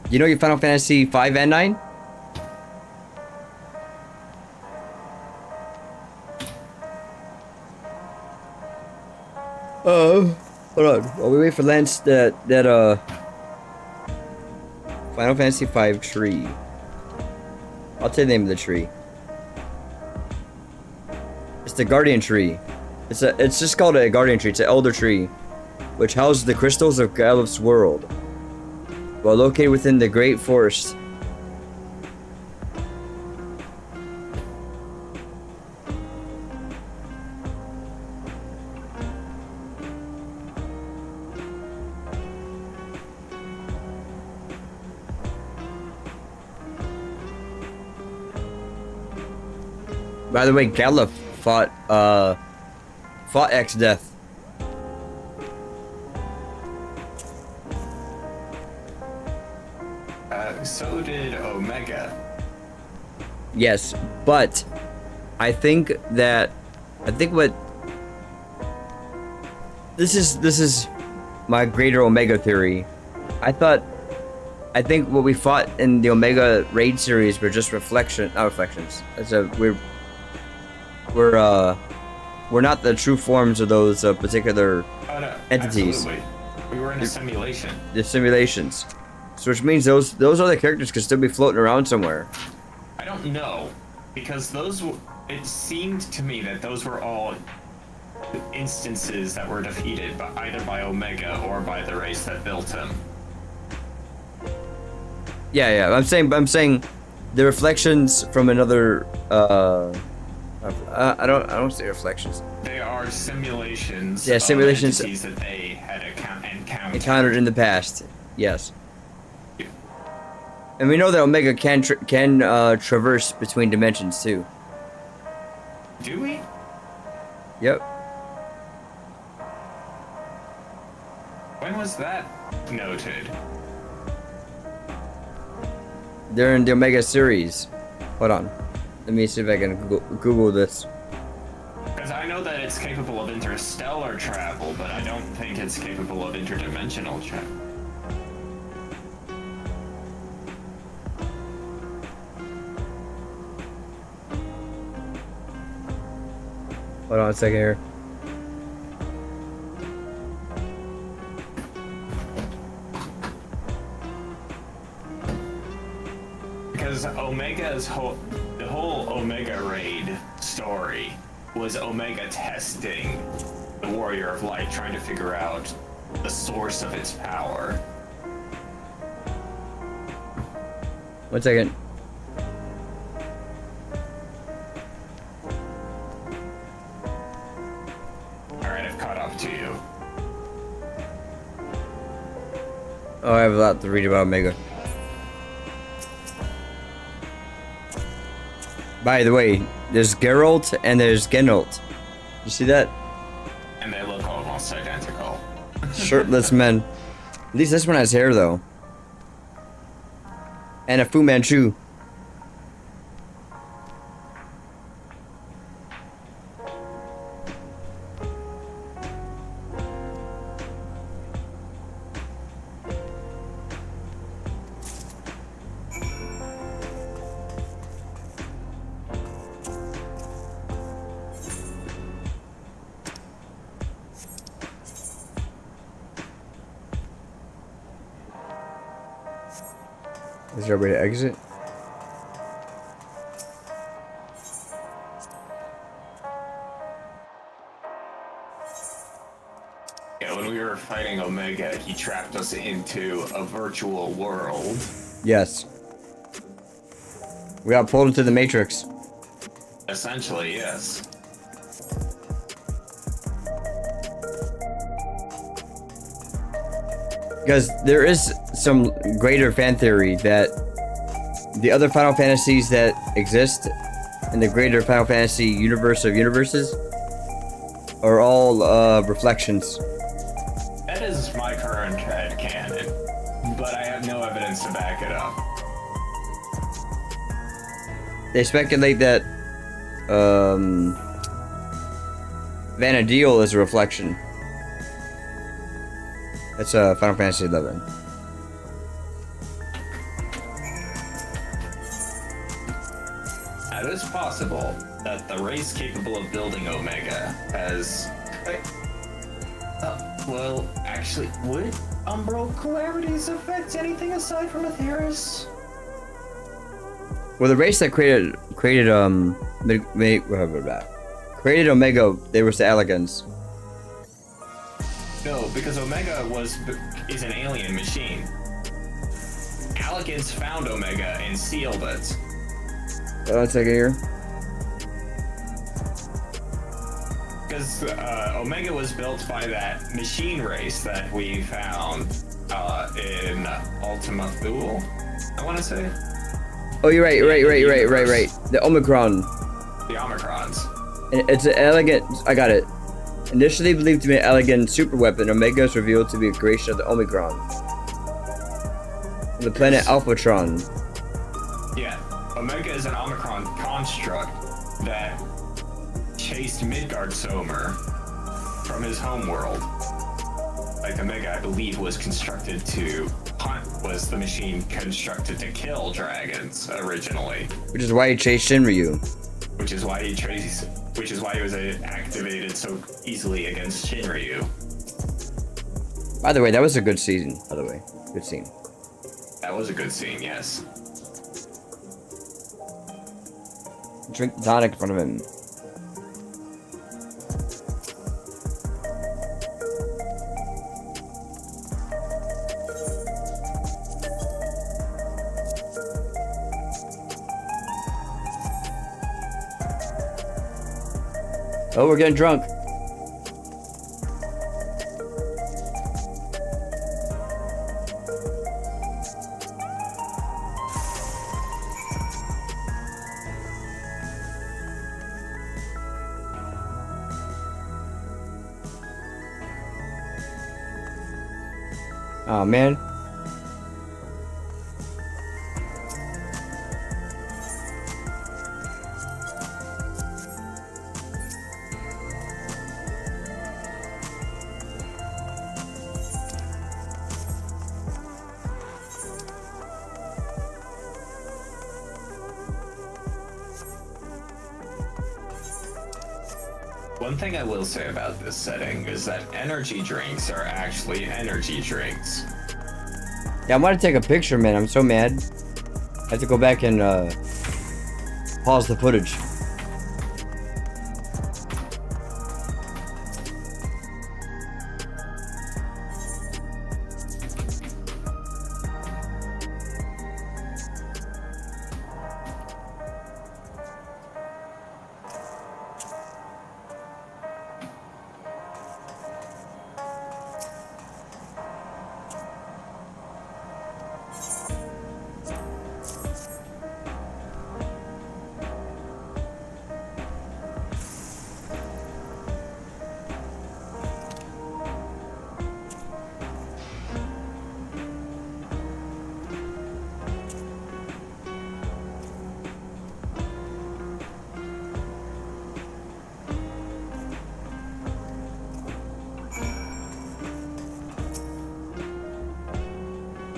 You know your Final Fantasy V and 9? Hold on. While we wait for Lance, that Final Fantasy V tree. I'll tell you the name of the tree. It's the Guardian Tree. It's just called a Guardian Tree. It's an Elder Tree, which houses the crystals of Galuf's world, while located within the Great Forest. By the way, Galuf fought XIV. So did Omega. Yes, but I think what this is my greater Omega theory. I think what we fought in the Omega raid series were just not reflections. We're not the true forms of those particular entities. Absolutely. We were in a simulation. The simulations. So which means those other characters could still be floating around somewhere. I don't know, because it seemed to me that those were all instances that were defeated either by Omega or by the race that built him. Yeah. I'm saying the reflections from another I don't say reflections. They are simulations. Yeah, simulations of entities that they had encountered in the past. Yes. And we know that Omega can traverse between dimensions too. Do we? Yep. When was that noted? They're in the Omega series. Hold on. Let me see if I can Google this. Because I know that it's capable of interstellar travel, but I don't think it's capable of interdimensional travel. Hold on a second here. Because the whole Omega raid story was Omega testing the Warrior of Light, trying to figure out the source of its power. 1 second. Alright, I've caught up to you. Oh, I have a lot to read about Omega. By the way, there's Geralt and there's Genalt. You see that? And they look almost identical. Shirtless men. At least this one has hair though. And a Fu Manchu. Is there a way to exit? Yeah, when we were fighting Omega, he trapped us into a virtual world. Yes. We got pulled into the Matrix. Essentially, yes. Because there is some greater fan theory that the other Final Fantasies that exist in the greater Final Fantasy universe of universes are all reflections. That is my current headcanon, but I have no evidence to back it up. They speculate that Vanadil is a reflection. It's Final Fantasy XI. It is possible that the race capable of building Omega has... well, actually, would umbral polarities affect anything aside from Aetheris? Well, the race that created Omega, they were the Allegans. No, because Omega is an alien machine. Allegans found Omega and sealed it. Hold on a second here. Because Omega was built by that machine race that we found in Ultima Thule, I want to say. Oh, you're right. The Omicron. The Omicrons. And it's an elegant. I got it. Initially believed to be an elegant super weapon, Omega is revealed to be a creation of the Omicron. The planet Alphatron. Yeah, Omega is an Omicron construct that chased Midgard Somer from his homeworld. Like Omega, I believe, was constructed to hunt. Was the machine constructed to kill dragons originally? Which is why he chased Shinryu. Which is why he was activated so easily against Shinryu. By the way, that was a good season. By the way, good scene. That was a good scene, yes. Drink the tonic in front of him. Oh, we're getting drunk. Oh man. One thing I will say about this setting is that energy drinks are actually energy drinks. Yeah, I want to take a picture, man. I'm so mad. I have to go back and pause the footage.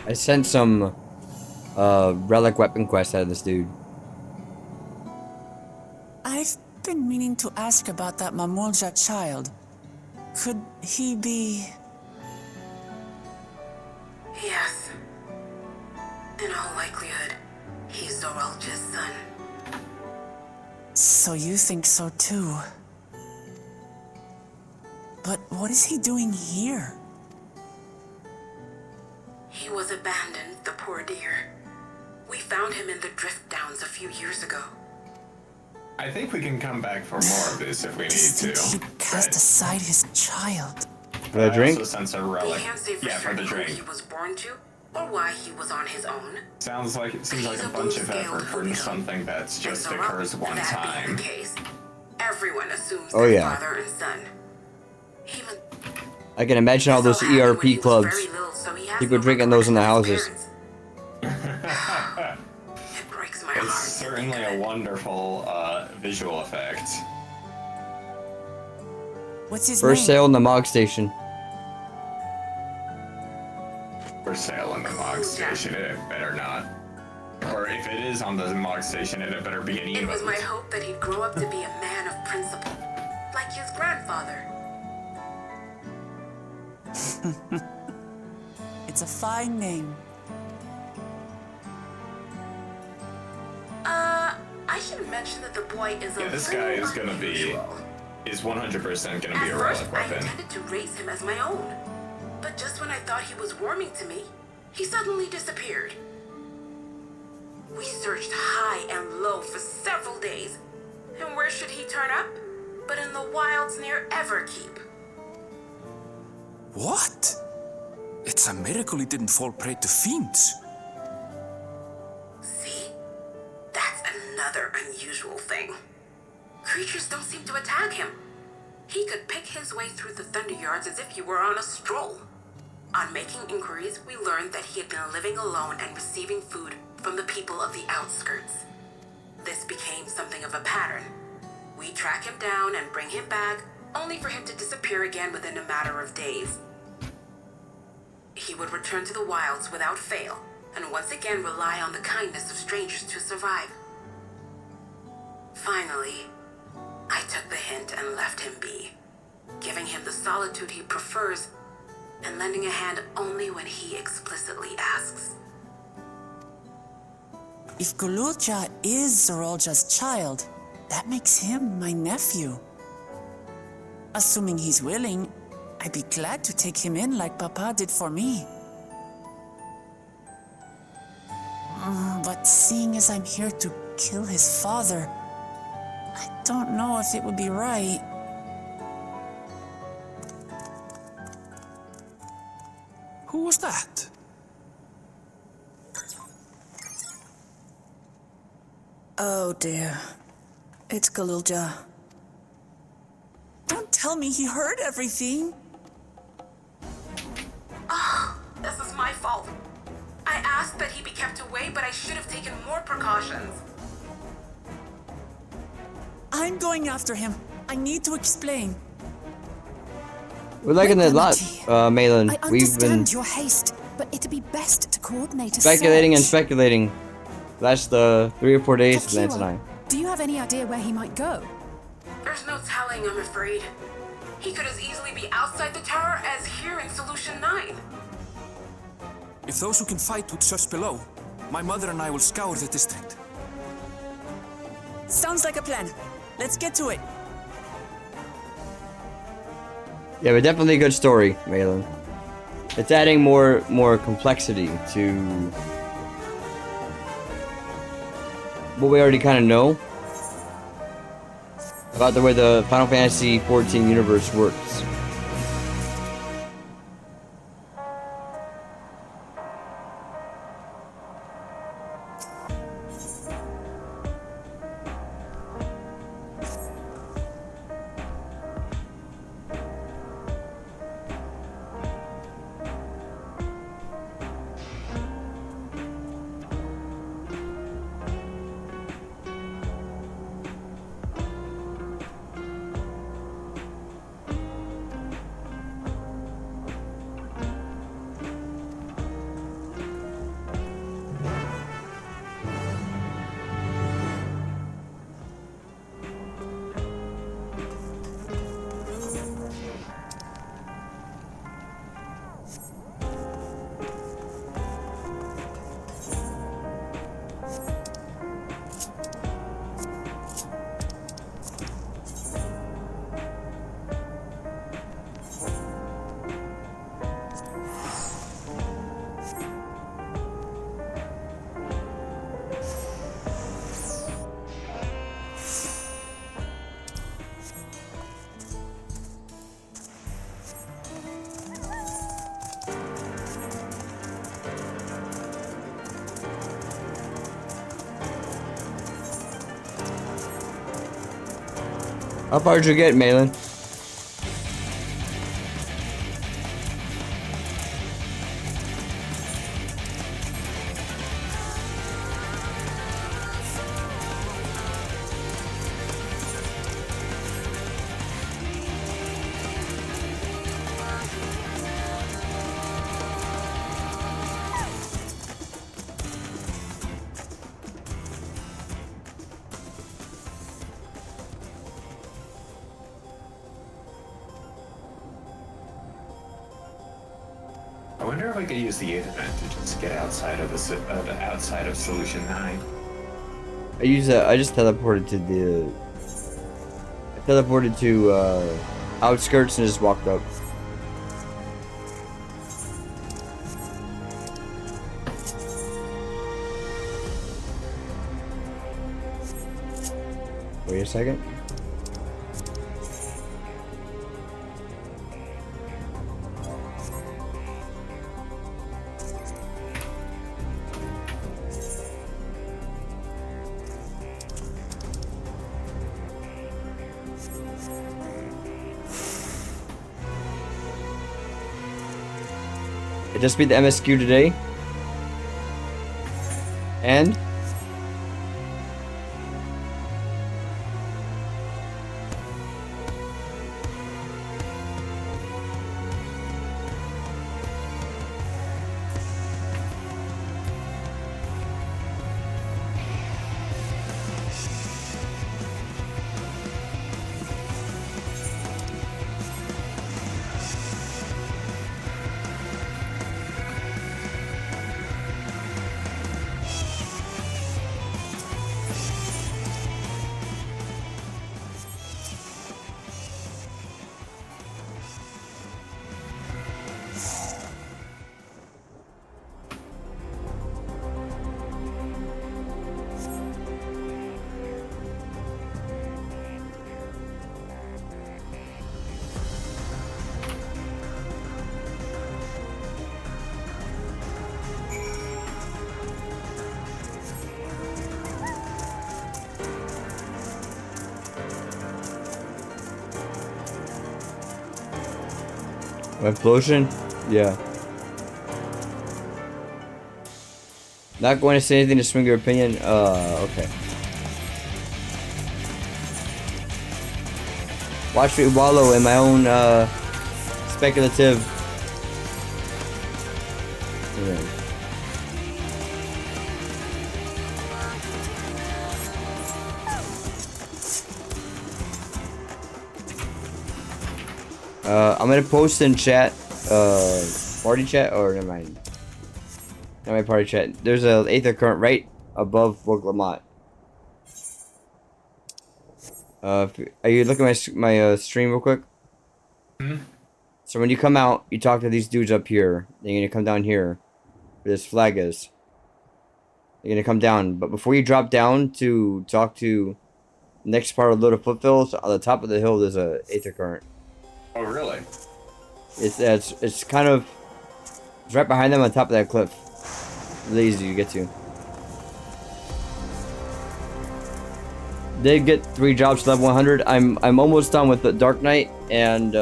I sent some relic weapon quests out of this dude. I've been meaning to ask about that Mamulja child. Could he be... Yes. In all likelihood, he's Zoralja's son. So you think so too? But what is he doing here? He was abandoned, the poor dear. We found him in the drift downs a few years ago. I think we can come back for more of this if we need to. He'd cast aside his child. For a drink? Also sense a relic. We can't say for Yeah, for the certain who drink. he was born to, or why he was on his own. Seems like He's a a bunch of blue-scaled effort for Buddha. something that's And just Zorro, occurs one that being time. the case, everyone assumes Oh, they're yeah. father and son. Even I can imagine all those so happened when he ERP was clubs. very little, so he has People no drinking those in the recollection of houses. his parents. It breaks my It's heart. to certainly think of a it. wonderful visual effect. What's his First name? sale in the Mog Station. For sale in the Mog Station, it better not. Or if it is on the Mog Station, it better be an It was my emote. hope that he'd grow up to be a man of principle, like his grandfather. It's a fine name. I should mention that the boy is a Yeah, this little guy is gonna be, unusual. is 100% gonna be At a first, relic I weapon. intended to raise him as my own. But just when I thought he was warming to me, he suddenly disappeared. We searched high and low for several days. And where should he turn up? But in the wilds near Everkeep. What? It's a miracle he didn't fall prey to fiends. See? That's another unusual thing. Creatures don't seem to attack him. He could pick his way through the Thunder Yards as if he were on a stroll. On making inquiries, we learned that he had been living alone and receiving food from the people of the outskirts. This became something of a pattern. We track him down and bring him back, only for him to disappear again within a matter of days. He would return to the wilds without fail, and once again rely on the kindness of strangers to survive. Finally, I took the hint and left him be, giving him the solitude he prefers and lending a hand only when he explicitly asks. If Gululja is Zorolja's child, that makes him my nephew. Assuming he's willing, I'd be glad to take him in like Papa did for me. But seeing as I'm here to kill his father, I don't know if it would be right. Who was that? Oh dear. It's Gululja. Don't tell me he heard everything. This is my fault. I asked that he be kept away, but I should have taken more precautions. I'm going after him. I need to explain. We're liking that a lot, Malin. I We've been understand your haste, but it'd be best to coordinate a speculating and search. speculating. Last 3 or 4 days, Lance and I. Do you have any idea where he might go? There's no telling, I'm afraid. He could as easily be outside the tower as here in Solution 9. If those who can fight would search below, my mother and I will scour the district. Sounds like a plan. Let's get to it. Yeah, but definitely a good story, Malin. It's adding more complexity to what we already kind of know about the way the Final Fantasy XIV universe works. How far did you get, Malin? I wonder if I could use the internet to just get outside of outside of Solution 9. I just teleported to outskirts and just walked up. Wait a second. It just beat the MSQ today. And explosion? Yeah. Not going to say anything to swing your opinion? Okay. Watch me wallow in my own, speculative... I'm gonna post in chat, party chat, or never mind. Not my party chat. There's a Aether current right above Book Lamont. Are you looking at my stream real quick? Hmm? So when you come out, you talk to these dudes up here. Then you're gonna come down here, where this flag is. You're gonna come down, but before you drop down to talk to the next part of Load of Foothills, on the top of the hill, there's a Aether current. Oh, really? It's kind of it's right behind them on top of that cliff. Really easy to get to. Did get 3 jobs to level 100. I'm almost done with the Dark Knight and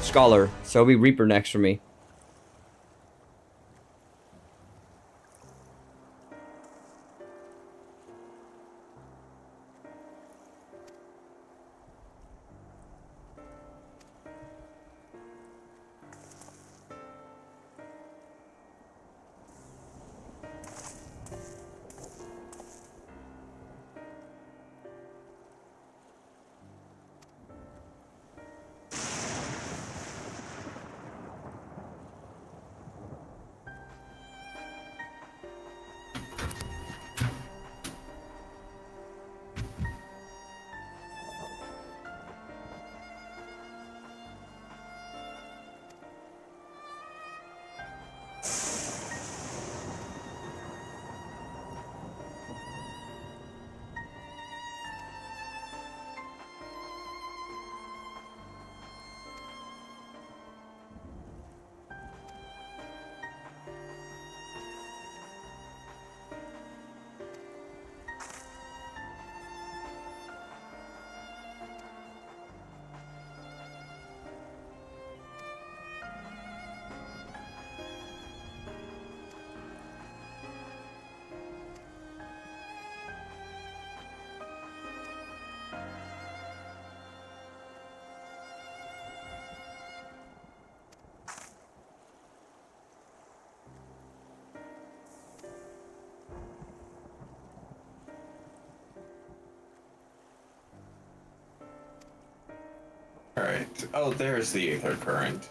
Scholar, so it'll be Reaper next for me. Alright. Oh, there's the Aether current.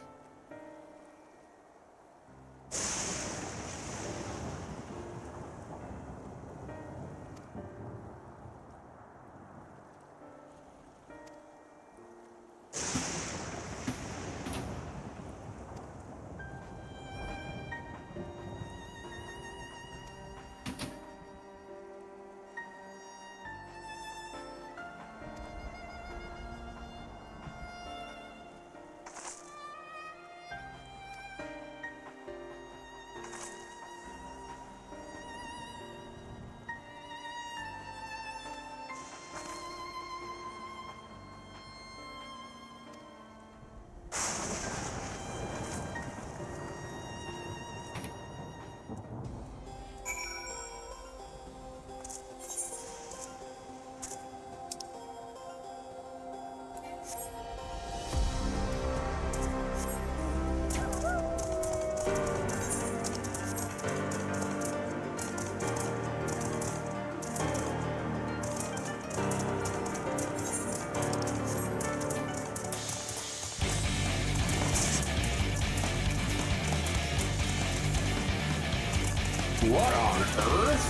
What on earth?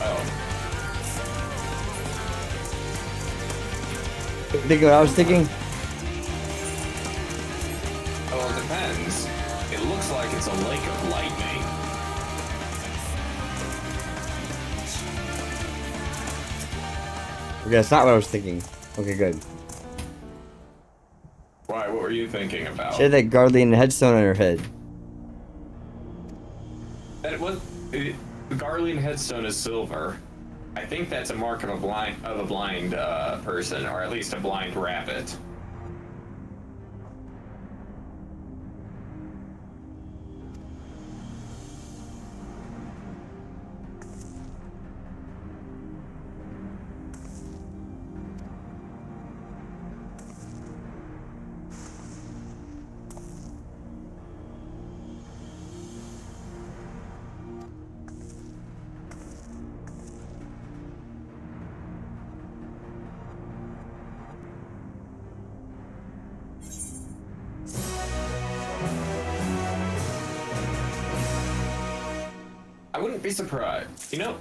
Oh. Think what I was thinking? Well, it depends. It looks like it's a lake of lightning. Okay, that's not what I was thinking. Okay, good. Why? What were you thinking about? She had that guardian headstone on her head. The Garlean headstone is silver. I think that's a mark of a blind person, or at least a blind rabbit. I wouldn't be surprised. You know,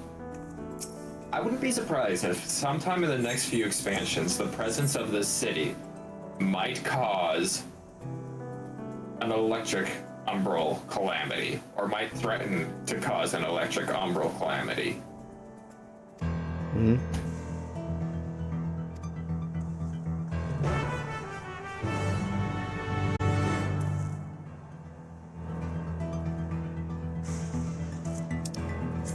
I wouldn't be surprised if sometime in the next few expansions, the presence of this city might cause an electric umbral calamity, or might threaten to cause an electric umbral calamity. Mm-hmm.